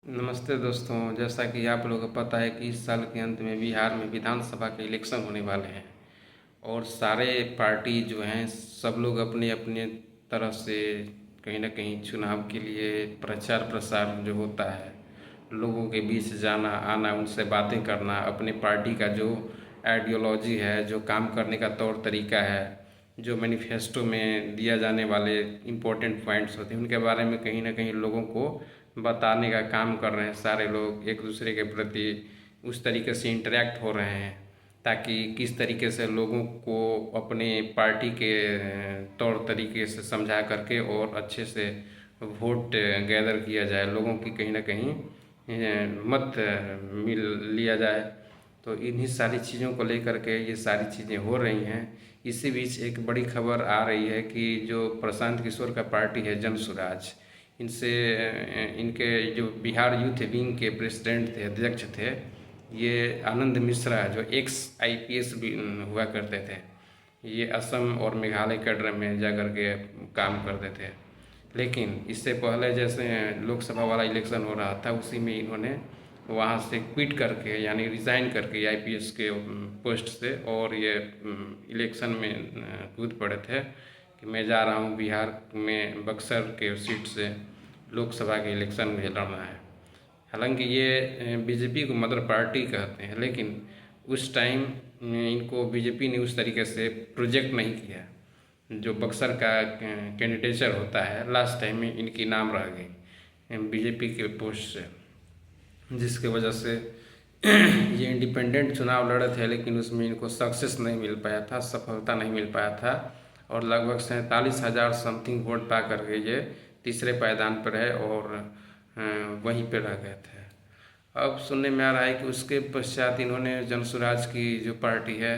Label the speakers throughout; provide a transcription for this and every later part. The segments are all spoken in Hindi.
Speaker 1: नमस्ते दोस्तों, जैसा कि आप लोगों को पता है कि इस साल के अंत में बिहार में विधानसभा के इलेक्शन होने वाले हैं और सारे पार्टी जो हैं सब लोग अपने अपने तरफ से कहीं ना कहीं चुनाव के लिए प्रचार प्रसार जो होता है, लोगों के बीच जाना आना, उनसे बातें करना, अपने पार्टी का जो आइडियोलॉजी है, जो काम करने का तौर तरीका है, जो मैनिफेस्टो में दिया जाने वाले इम्पोर्टेंट पॉइंट्स होते हैं, उनके बारे में कहीं ना कहीं लोगों को बताने का काम कर रहे हैं। सारे लोग एक दूसरे के प्रति उस तरीके से इंटरेक्ट हो रहे हैं ताकि किस तरीके से लोगों को अपने पार्टी के तौर तरीके से समझा करके और अच्छे से वोट गैदर किया जाए, लोगों की कहीं ना कहीं मत मिल लिया जाए। तो इन्हीं सारी चीज़ों को लेकर के ये सारी चीज़ें हो रही हैं। इसी बीच एक बड़ी खबर आ रही है कि जो प्रशांत किशोर का पार्टी है जन स्वराज, इनसे इनके जो बिहार यूथ विंग के प्रेसिडेंट थे, अध्यक्ष थे, ये आनंद मिश्रा जो एक्स आईपीएस भी हुआ करते थे, ये असम और मेघालय कैडर में जा कर के काम करते थे। लेकिन इससे पहले जैसे लोकसभा वाला इलेक्शन हो रहा था, उसी में इन्होंने वहाँ से क्विट करके यानी रिज़ाइन करके आईपीएस के पोस्ट से और ये इलेक्शन में कूद पड़े थे कि मैं जा रहा हूँ बिहार में बक्सर के सीट से लोकसभा के इलेक्शन मुझे लड़ना है। हालांकि ये बीजेपी को मदर पार्टी कहते हैं, लेकिन उस टाइम इनको बीजेपी ने उस तरीके से प्रोजेक्ट नहीं किया। जो बक्सर का कैंडिडेचर होता है, लास्ट टाइम में इनकी नाम रह गई बीजेपी के पोस्ट से, जिसके वजह से ये इंडिपेंडेंट चुनाव लड़े थे, लेकिन उसमें इनको सक्सेस नहीं मिल पाया था, सफलता नहीं मिल पाया था और लगभग 47,000 समथिंग वोट पा करके ये तीसरे पायदान पर है और वहीं पर रह गए थे। अब सुनने में आ रहा है कि उसके पश्चात इन्होंने जन स्वराज की जो पार्टी है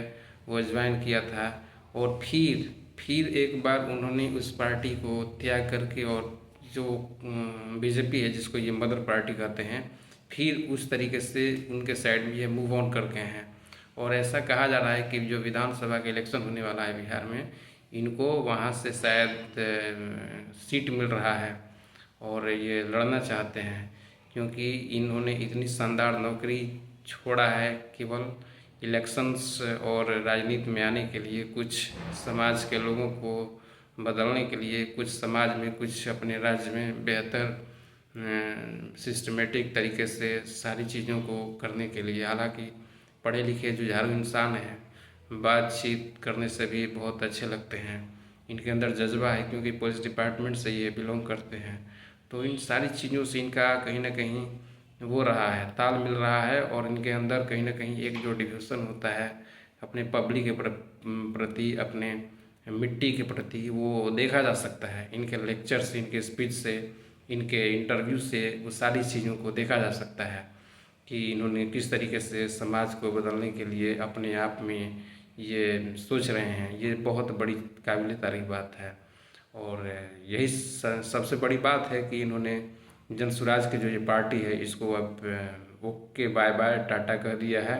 Speaker 1: वो ज्वाइन किया था और फिर एक बार उन्होंने उस पार्टी को त्याग करके और जो बीजेपी है जिसको ये मदर पार्टी कहते हैं, फिर उस तरीके से उनके साइड में ये मूव ऑन करके हैं। और ऐसा कहा जा रहा है कि जो विधानसभा का इलेक्शन होने वाला है बिहार में, इनको वहाँ से शायद सीट मिल रहा है और ये लड़ना चाहते हैं, क्योंकि इन्होंने इतनी शानदार नौकरी छोड़ा है केवल इलेक्शंस और राजनीति में आने के लिए, कुछ समाज के लोगों को बदलने के लिए, कुछ समाज में, कुछ अपने राज्य में बेहतर सिस्टमेटिक तरीके से सारी चीज़ों को करने के लिए। हालांकि पढ़े लिखे जुझारू इंसान हैं, बातचीत करने से भी बहुत अच्छे लगते हैं, इनके अंदर जज्बा है क्योंकि पुलिस डिपार्टमेंट से ये बिलोंग करते हैं। तो इन सारी चीज़ों से इनका कहीं ना कहीं वो रहा है, ताल मिल रहा है और इनके अंदर कहीं ना कहीं एक जो डिवोशन होता है अपने पब्लिक के प्रति, अपने मिट्टी के प्रति, वो देखा जा सकता है। इनके लेक्चर से, इनके स्पीच से, इनके इंटरव्यू से वो सारी चीज़ों को देखा जा सकता है कि इन्होंने किस तरीके से समाज को बदलने के लिए अपने आप में ये सोच रहे हैं। ये बहुत बड़ी काबिल तारीफ बात है और यही सबसे बड़ी बात है कि इन्होंने जन स्वराज की जो ये पार्टी है इसको अब ओके बाय बाय टाटा कर दिया है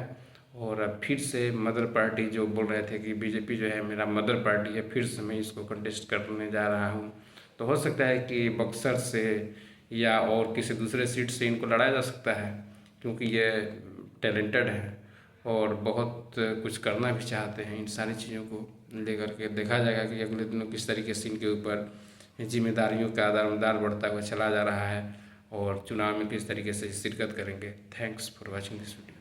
Speaker 1: और अब फिर से मदर पार्टी, जो बोल रहे थे कि बीजेपी जो है मेरा मदर पार्टी है, फिर से मैं इसको कंटेस्ट करने जा रहा हूँ। तो हो सकता है कि बक्सर से या और किसी दूसरे सीट से इनको लड़ाया जा सकता है, क्योंकि ये टैलेंटेड हैं और बहुत कुछ करना भी चाहते हैं। इन सारी चीज़ों को लेकर के देखा जाएगा कि अगले दिनों किस तरीके से इनके ऊपर जिम्मेदारियों का दारोमदार बढ़ता हुआ चला जा रहा है और चुनाव में किस तरीके से शिरकत करेंगे। Thanks for watching this video.